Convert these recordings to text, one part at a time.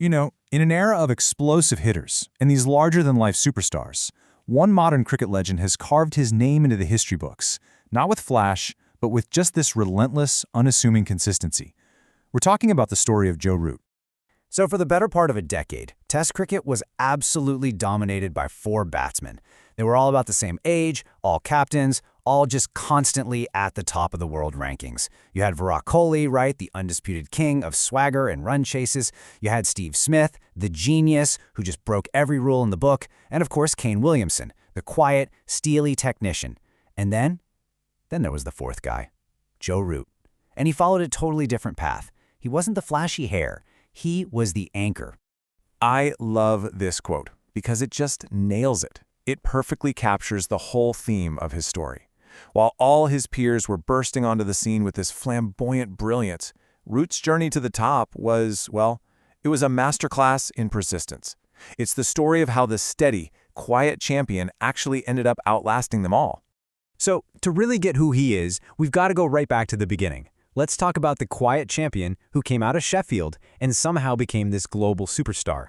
In an era of explosive hitters and these larger-than-life superstars, one modern cricket legend has carved his name into the history books, not with flash, but with just this relentless, unassuming consistency. We're talking about the story of Joe Root. So for the better part of a decade, Test cricket was absolutely dominated by four batsmen. They were all about the same age, all captains, all just constantly at the top of the world rankings. You had Virat Kohli, right, the undisputed king of swagger and run chases. You had Steve Smith, the genius, who just broke every rule in the book. And of course, Kane Williamson, the quiet, steely technician. And then there was the fourth guy, Joe Root. And he followed a totally different path. He wasn't the flashy hair. He was the anchor. I love this quote because it just nails it. It perfectly captures the whole theme of his story. While all his peers were bursting onto the scene with this flamboyant brilliance, Root's journey to the top was, well, it was a masterclass in persistence. It's the story of how the steady, quiet champion actually ended up outlasting them all. So, to really get who he is, we've got to go right back to the beginning. Let's talk about the quiet champion who came out of Sheffield and somehow became this global superstar.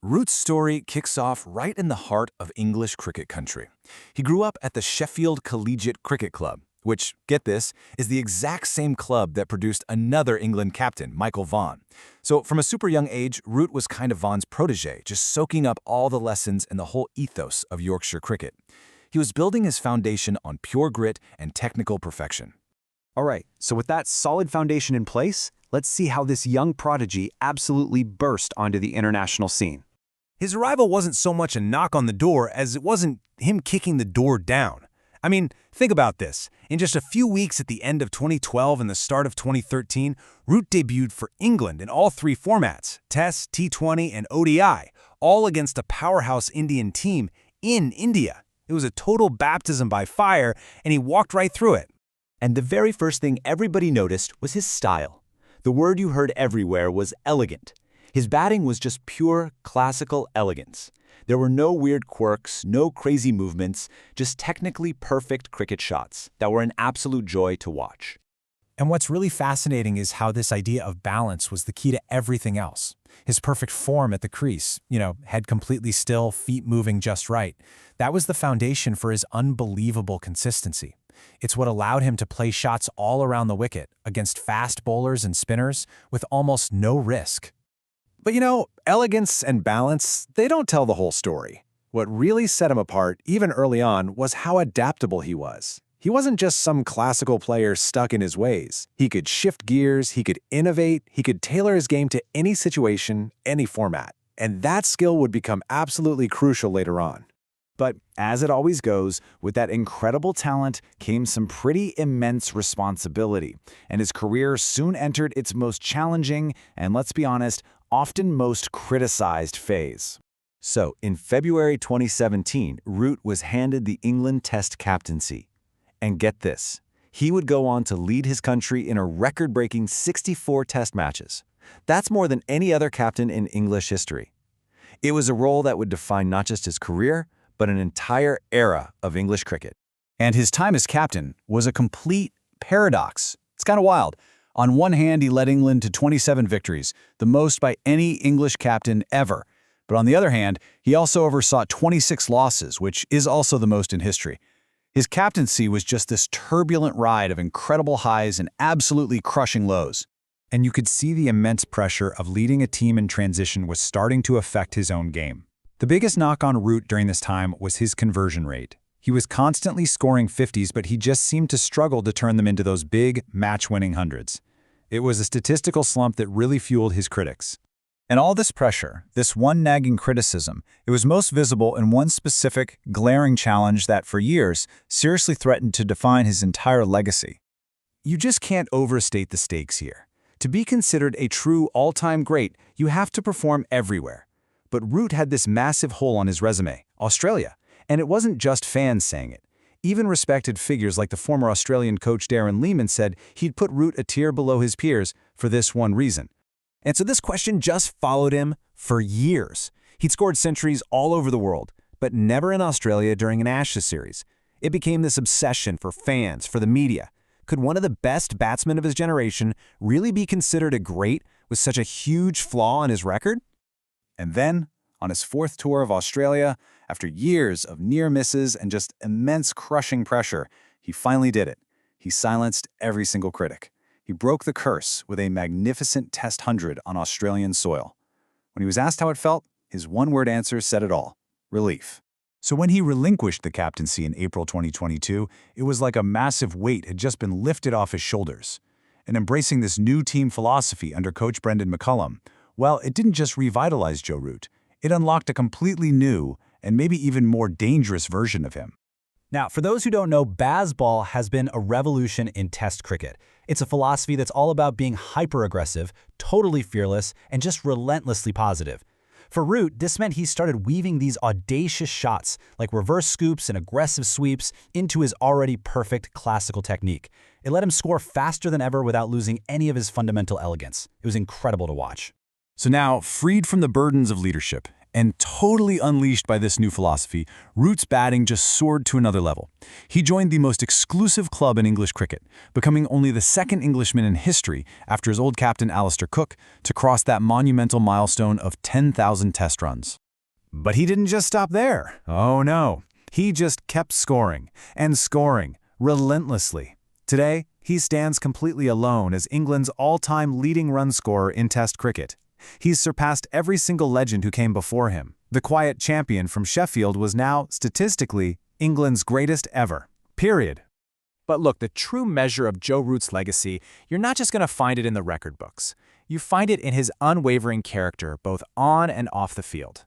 Root's story kicks off right in the heart of English cricket country. He grew up at the Sheffield Collegiate Cricket Club, which, get this, is the exact same club that produced another England captain, Michael Vaughan. So from a super young age, Root was kind of Vaughan's protege, just soaking up all the lessons and the whole ethos of Yorkshire cricket. He was building his foundation on pure grit and technical perfection. All right, so with that solid foundation in place, let's see how this young prodigy absolutely burst onto the international scene. His arrival wasn't so much a knock on the door as it wasn't him kicking the door down. I mean, think about this. In just a few weeks at the end of 2012 and the start of 2013, Root debuted for England in all three formats, Test, T20, and ODI, all against a powerhouse Indian team in India. It was a total baptism by fire, and he walked right through it. And the very first thing everybody noticed was his style. The word you heard everywhere was elegant. His batting was just pure, classical elegance. There were no weird quirks, no crazy movements, just technically perfect cricket shots that were an absolute joy to watch. And what's really fascinating is how this idea of balance was the key to everything else. His perfect form at the crease, head completely still, feet moving just right. That was the foundation for his unbelievable consistency. It's what allowed him to play shots all around the wicket against fast bowlers and spinners with almost no risk. But elegance and balance, they don't tell the whole story. What really set him apart, even early on, was how adaptable he was. He wasn't just some classical player stuck in his ways. He could shift gears, he could innovate, he could tailor his game to any situation, any format. And that skill would become absolutely crucial later on. But as it always goes, with that incredible talent came some pretty immense responsibility, and his career soon entered its most challenging and, let's be honest, often most criticized phase. So, in February 2017, Root was handed the England Test captaincy. And get this, he would go on to lead his country in a record-breaking 64 Test matches. That's more than any other captain in English history. It was a role that would define not just his career, but an entire era of English cricket. And his time as captain was a complete paradox. It's kind of wild. On one hand, he led England to 27 victories, the most by any English captain ever. But on the other hand, he also oversaw 26 losses, which is also the most in history. His captaincy was just this turbulent ride of incredible highs and absolutely crushing lows. And you could see the immense pressure of leading a team in transition was starting to affect his own game. The biggest knock on Root during this time was his conversion rate. He was constantly scoring 50s, but he just seemed to struggle to turn them into those big, match-winning hundreds. It was a statistical slump that really fueled his critics. And all this pressure, this one nagging criticism, it was most visible in one specific, glaring challenge that, for years, seriously threatened to define his entire legacy. You just can't overstate the stakes here. To be considered a true all-time great, you have to perform everywhere. But Root had this massive hole on his resume, Australia. And it wasn't just fans saying it. Even respected figures like the former Australian coach Darren Lehmann said he'd put Root a tier below his peers for this one reason. And so this question just followed him for years. He'd scored centuries all over the world, but never in Australia during an Ashes series. It became this obsession for fans, for the media. Could one of the best batsmen of his generation really be considered a great with such a huge flaw in his record? And then, on his fourth tour of Australia, after years of near misses and just immense crushing pressure, he finally did it. He silenced every single critic. He broke the curse with a magnificent Test 100 on Australian soil. When he was asked how it felt, his one-word answer said it all: relief. So when he relinquished the captaincy in April 2022, it was like a massive weight had just been lifted off his shoulders. And embracing this new team philosophy under coach Brendan McCullum, well, it didn't just revitalize Joe Root. It unlocked a completely new and maybe even more dangerous version of him. Now, for those who don't know, Bazball has been a revolution in Test cricket. It's a philosophy that's all about being hyper-aggressive, totally fearless, and just relentlessly positive. For Root, this meant he started weaving these audacious shots, like reverse scoops and aggressive sweeps, into his already perfect classical technique. It let him score faster than ever without losing any of his fundamental elegance. It was incredible to watch. So now, freed from the burdens of leadership and totally unleashed by this new philosophy, Root's batting just soared to another level. He joined the most exclusive club in English cricket, becoming only the second Englishman in history after his old captain Alistair Cook to cross that monumental milestone of 10,000 Test runs. But he didn't just stop there. Oh no, he just kept scoring and scoring relentlessly. Today, he stands completely alone as England's all-time leading run scorer in Test cricket. He's surpassed every single legend who came before him. The quiet champion from Sheffield was now, statistically, England's greatest ever. Period. But look, the true measure of Joe Root's legacy, you're not just going to find it in the record books. You find it in his unwavering character, both on and off the field.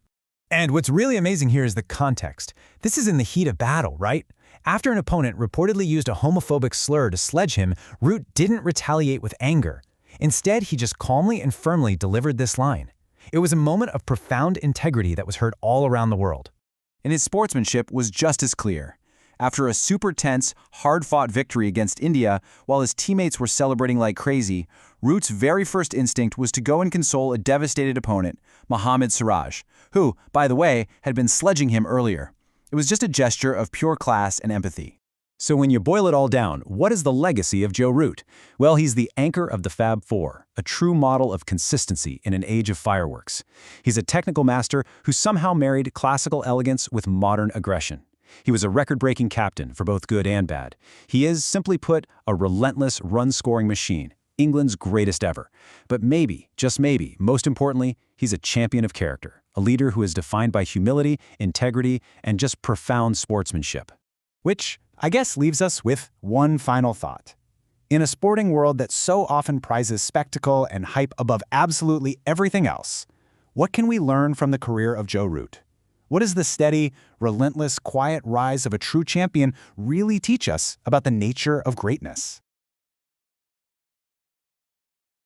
And what's really amazing here is the context. This is in the heat of battle, right? After an opponent reportedly used a homophobic slur to sledge him, Root didn't retaliate with anger. Instead, he just calmly and firmly delivered this line. It was a moment of profound integrity that was heard all around the world. And his sportsmanship was just as clear. After a super tense, hard-fought victory against India, while his teammates were celebrating like crazy, Root's very first instinct was to go and console a devastated opponent, Mohammad Siraj, who, by the way, had been sledging him earlier. It was just a gesture of pure class and empathy. So when you boil it all down, what is the legacy of Joe Root? Well, he's the anchor of the Fab Four, a true model of consistency in an age of fireworks. He's a technical master who somehow married classical elegance with modern aggression. He was a record-breaking captain for both good and bad. He is, simply put, a relentless run-scoring machine, England's greatest ever. But maybe, just maybe, most importantly, he's a champion of character, a leader who is defined by humility, integrity, and just profound sportsmanship. Which, I guess, leaves us with one final thought. In a sporting world that so often prizes spectacle and hype above absolutely everything else, what can we learn from the career of Joe Root? What does the steady, relentless, quiet rise of a true champion really teach us about the nature of greatness?